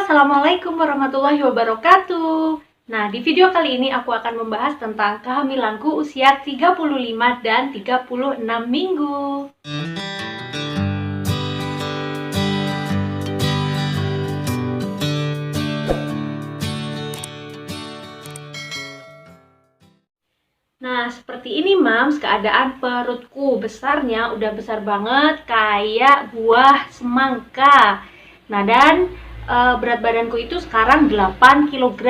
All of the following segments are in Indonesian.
Assalamualaikum warahmatullahi wabarakatuh. Nah, di video kali ini aku akan membahas tentang kehamilanku usia 35 dan 36 minggu. Nah, seperti ini Mams, keadaan perutku. Besarnya udah besar banget, kayak buah semangka. Nah, dan berat badanku itu sekarang 8 kg.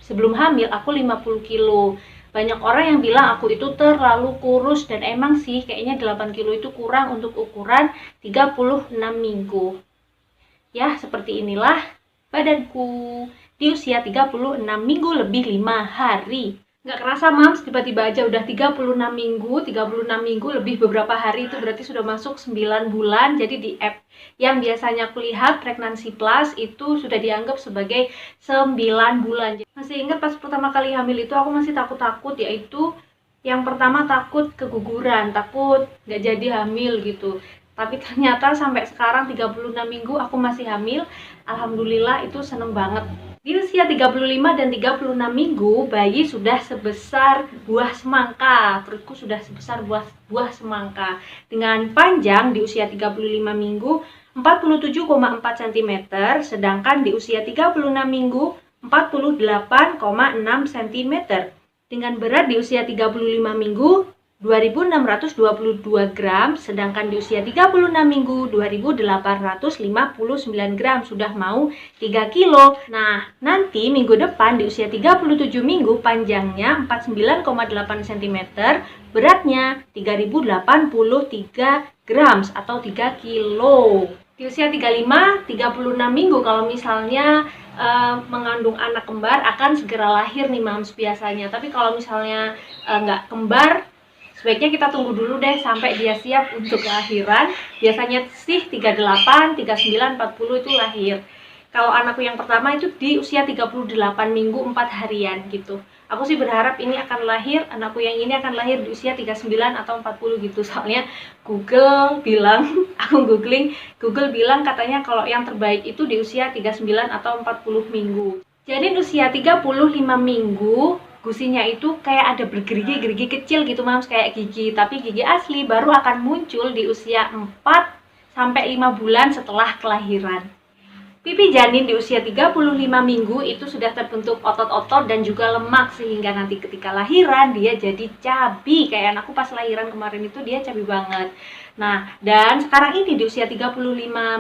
Sebelum hamil aku 50 kilo. Banyak orang yang bilang aku itu terlalu kurus, dan emang sih kayaknya 8 kilo itu kurang untuk ukuran 36 minggu. Ya, seperti inilah badanku di usia 36 minggu lebih 5 hari. Nggak kerasa Mams, tiba-tiba aja udah 36 minggu, 36 minggu lebih beberapa hari, itu berarti sudah masuk 9 bulan. Jadi di app yang biasanya aku lihat Pregnancy Plus itu sudah dianggap sebagai 9 bulan. Masih ingat pas pertama kali hamil itu aku masih takut-takut, yaitu yang pertama takut keguguran, takut nggak jadi hamil gitu. Tapi ternyata sampai sekarang 36 minggu aku masih hamil. Alhamdulillah, itu seneng banget. Di usia 35 dan 36 minggu, bayi sudah sebesar buah semangka. Perutku sudah sebesar buah semangka. Dengan panjang di usia 35 minggu 47,4 cm, sedangkan di usia 36 minggu 48,6 cm. Dengan berat di usia 35 minggu 2.622 gram, sedangkan di usia 36 minggu 2.859 gram, sudah mau 3 kilo. Nah, nanti minggu depan di usia 37 minggu panjangnya 49,8 cm, beratnya 3.083 gram atau 3 kilo. Di usia 35, 36 minggu kalau misalnya mengandung anak kembar akan segera lahir nih Mams biasanya. Tapi kalau misalnya nggak kembar, sebaiknya kita tunggu dulu deh sampai dia siap untuk kelahiran. Biasanya sih 38, 39, 40 itu lahir. Kalau anakku yang pertama itu di usia 38 minggu 4 harian gitu. Aku sih berharap ini akan lahir, anakku yang ini akan lahir di usia 39 atau 40 gitu. Soalnya Google bilang, aku googling, Google bilang katanya kalau yang terbaik itu di usia 39 atau 40 minggu. Jadi di usia 35 minggu, gusinya itu kayak ada bergerigi-gerigi kecil gitu Mams, kayak gigi, tapi gigi asli baru akan muncul di usia 4 sampai 5 bulan setelah kelahiran. Pipi janin di usia 35 minggu itu sudah terbentuk otot-otot dan juga lemak, sehingga nanti ketika lahiran dia jadi cabi. Kayak anakku pas lahiran kemarin itu dia cabi banget. Nah, dan sekarang ini di usia 35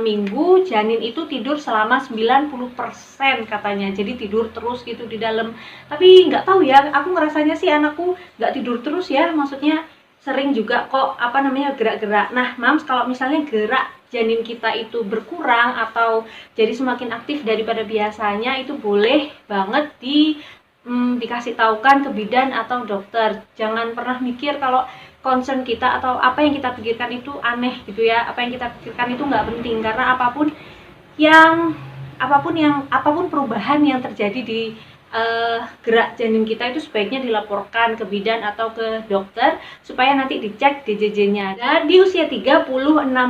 minggu janin itu tidur selama 90% katanya. Jadi tidur terus gitu di dalam. Tapi nggak tahu ya, aku ngerasanya sih anakku nggak tidur terus ya, maksudnya sering juga kok gerak-gerak. Nah Mams, kalau misalnya gerak janin kita itu berkurang atau jadi semakin aktif daripada biasanya, itu boleh banget dikasih tahukan ke bidan atau dokter. Jangan pernah mikir kalau concern kita atau apa yang kita pikirkan itu aneh gitu ya. Apa yang kita pikirkan itu nggak penting, karena apapun perubahan yang terjadi di gerak janin kita itu sebaiknya dilaporkan ke bidan atau ke dokter supaya nanti dicek DJJ-nya. Dan di usia 36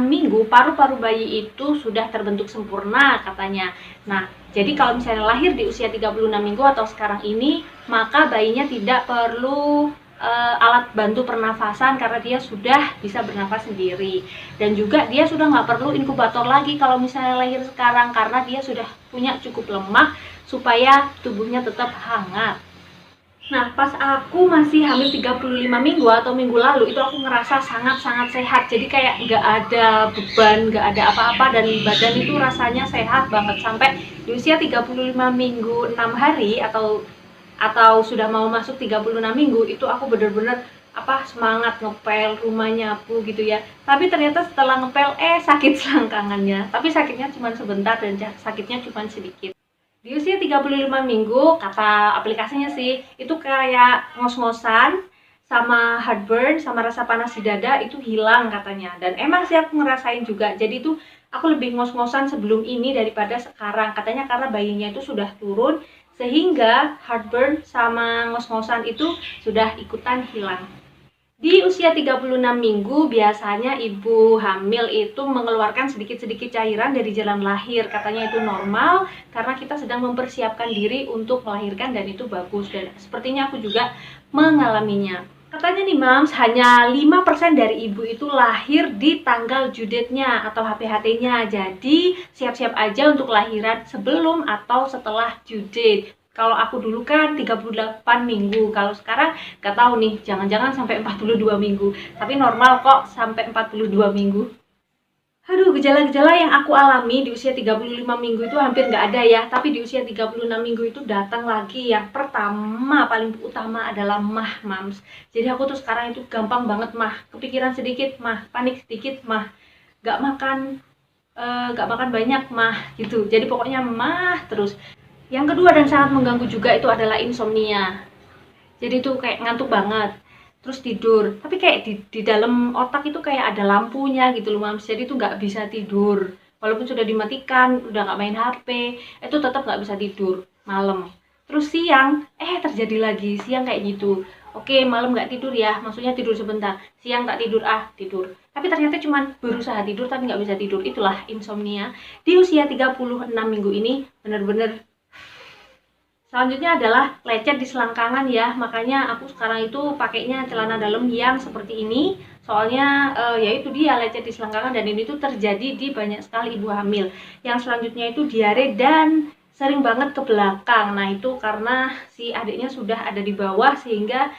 minggu paru-paru bayi itu sudah terbentuk sempurna katanya. Nah, jadi kalau misalnya lahir di usia 36 minggu atau sekarang ini, maka bayinya tidak perlu alat bantu pernafasan karena dia sudah bisa bernafas sendiri. Dan juga dia sudah nggak perlu inkubator lagi kalau misalnya lahir sekarang, karena dia sudah punya cukup lemak supaya tubuhnya tetap hangat. Nah, pas aku masih hamil 35 minggu atau minggu lalu, itu aku ngerasa sangat-sangat sehat. Jadi kayak nggak ada beban, nggak ada apa-apa, dan badan itu rasanya sehat banget. Sampai di usia 35 minggu 6 hari atau sudah mau masuk 36 minggu, itu aku bener-bener semangat ngepel, rumah nyapu gitu ya. Tapi ternyata setelah ngepel sakit selangkangannya. Tapi sakitnya cuma sebentar dan sakitnya cuma sedikit. Di usia 35 minggu, kata aplikasinya sih, itu kayak ngos-ngosan sama heartburn sama rasa panas di dada itu hilang katanya. Dan emang sih aku ngerasain juga. Jadi itu aku lebih ngos-ngosan sebelum ini daripada sekarang. Katanya karena bayinya itu sudah turun, sehingga heartburn sama ngos-ngosan itu sudah ikutan hilang. Di usia 36 minggu biasanya ibu hamil itu mengeluarkan sedikit-sedikit cairan dari jalan lahir. Katanya itu normal karena kita sedang mempersiapkan diri untuk melahirkan dan itu bagus. Dan sepertinya aku juga mengalaminya. Katanya nih Mams, hanya 5% dari ibu itu lahir di tanggal due date-nya atau HPHT-nya. Jadi siap-siap aja untuk lahiran sebelum atau setelah due date. Kalau aku dulu kan 38 minggu, kalau sekarang nggak tahu nih, jangan-jangan sampai 42 minggu. Tapi normal kok sampai 42 minggu. Aduh, gejala-gejala yang aku alami di usia 35 minggu itu hampir nggak ada ya. Tapi di usia 36 minggu itu datang lagi. Yang pertama, paling utama adalah mah, Mams. Jadi aku tuh sekarang itu gampang banget mah. Kepikiran sedikit mah, panik sedikit mah. Nggak makan, nggak makan banyak mah, gitu. Jadi pokoknya mah terus. Yang kedua dan sangat mengganggu juga itu adalah insomnia. Jadi itu kayak ngantuk banget, terus tidur. Tapi kayak di dalam otak itu kayak ada lampunya gitu loh Mams. Jadi itu nggak bisa tidur. Walaupun sudah dimatikan, udah nggak main HP, itu tetap nggak bisa tidur malam. Terus siang, terjadi lagi siang kayak gitu. Oke, malam nggak tidur ya, maksudnya tidur sebentar. Siang tak tidur, tidur. Tapi ternyata cuman berusaha tidur tapi nggak bisa tidur. Itulah insomnia. Di usia 36 minggu ini bener-bener. Selanjutnya adalah lecet di selangkangan ya, makanya aku sekarang itu pakainya celana dalam yang seperti ini. Soalnya ya itu dia lecet di selangkangan dan ini tuh terjadi di banyak sekali ibu hamil. Yang selanjutnya itu diare dan sering banget ke belakang. Nah itu karena si adiknya sudah ada di bawah sehingga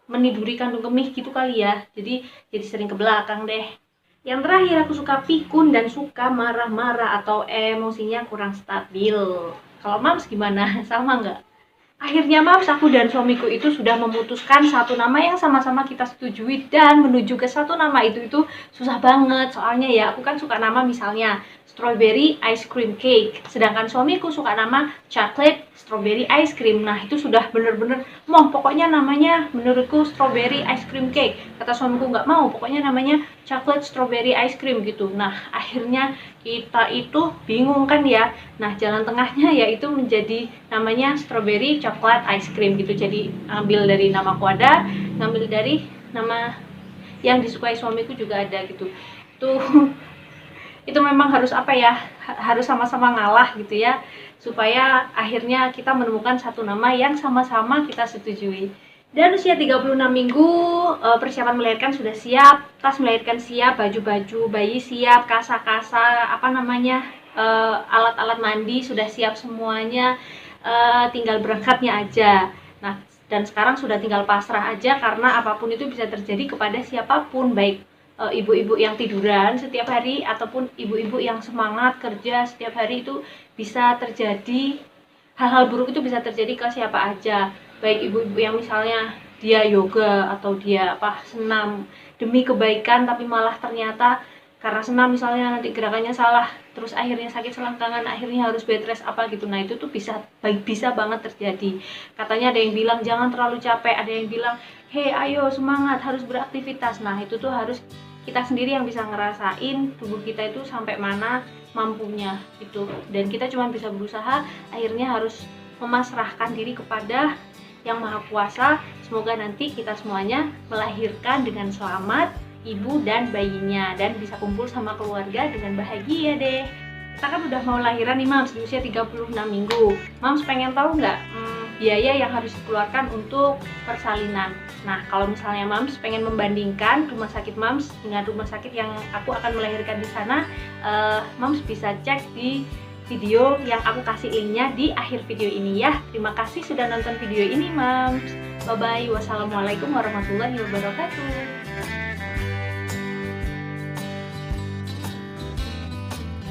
meniduri kandung kemih gitu kali ya. Jadi sering ke belakang deh. Yang terakhir aku suka pikun dan suka marah-marah atau emosinya kurang stabil. Kalau Mams gimana? Sama nggak? Akhirnya Mams, aku dan suamiku itu sudah memutuskan satu nama yang sama-sama kita setujui dan menuju ke satu nama itu susah banget. Soalnya ya aku kan suka nama misalnya strawberry ice cream cake, sedangkan suamiku suka nama chocolate strawberry ice cream. Nah itu sudah bener-bener pokoknya namanya menurutku strawberry ice cream cake. Kata suamiku nggak mau, pokoknya namanya chocolate strawberry ice cream gitu. Nah akhirnya kita itu bingung kan ya. Nah jalan tengahnya yaitu menjadi namanya strawberry chocolate ice cream gitu. Jadi ambil dari namaku ada, ngambil dari nama yang disukai suamiku juga ada gitu. Itu memang harus harus sama-sama ngalah gitu ya, supaya akhirnya kita menemukan satu nama yang sama-sama kita setujui. Dan usia 36 minggu persiapan melahirkan sudah siap, tas melahirkan siap, baju-baju bayi siap, kasa-kasa alat-alat mandi sudah siap semuanya, tinggal berangkatnya aja. Nah dan sekarang sudah tinggal pasrah aja karena apapun itu bisa terjadi kepada siapapun, baik ibu-ibu yang tiduran setiap hari ataupun ibu-ibu yang semangat kerja setiap hari. Itu bisa terjadi, hal-hal buruk itu bisa terjadi ke siapa aja, baik ibu-ibu yang misalnya dia yoga atau dia senam demi kebaikan tapi malah ternyata karena senam misalnya nanti gerakannya salah terus akhirnya sakit selangkangan, akhirnya harus bed rest gitu. Nah itu tuh bisa banget terjadi. Katanya ada yang bilang jangan terlalu capek, ada yang bilang hei ayo semangat harus beraktivitas. Nah itu tuh harus kita sendiri yang bisa ngerasain tubuh kita itu sampai mana mampunya gitu, dan kita cuma bisa berusaha, akhirnya harus memasrahkan diri kepada yang maha kuasa. Semoga nanti kita semuanya melahirkan dengan selamat, ibu dan bayinya, dan bisa kumpul sama keluarga dengan bahagia deh. Kita kan udah mau lahiran nih Mams di usia 36 minggu. Mams pengen tahu nggak biaya yang harus dikeluarkan untuk persalinan? Nah kalau misalnya Mams pengen membandingkan rumah sakit Mams dengan rumah sakit yang aku akan melahirkan di sana, Mams bisa cek di video yang aku kasih linknya di akhir video ini ya. Terima kasih sudah nonton video ini Mams. Bye bye. Wassalamualaikum warahmatullahi wabarakatuh.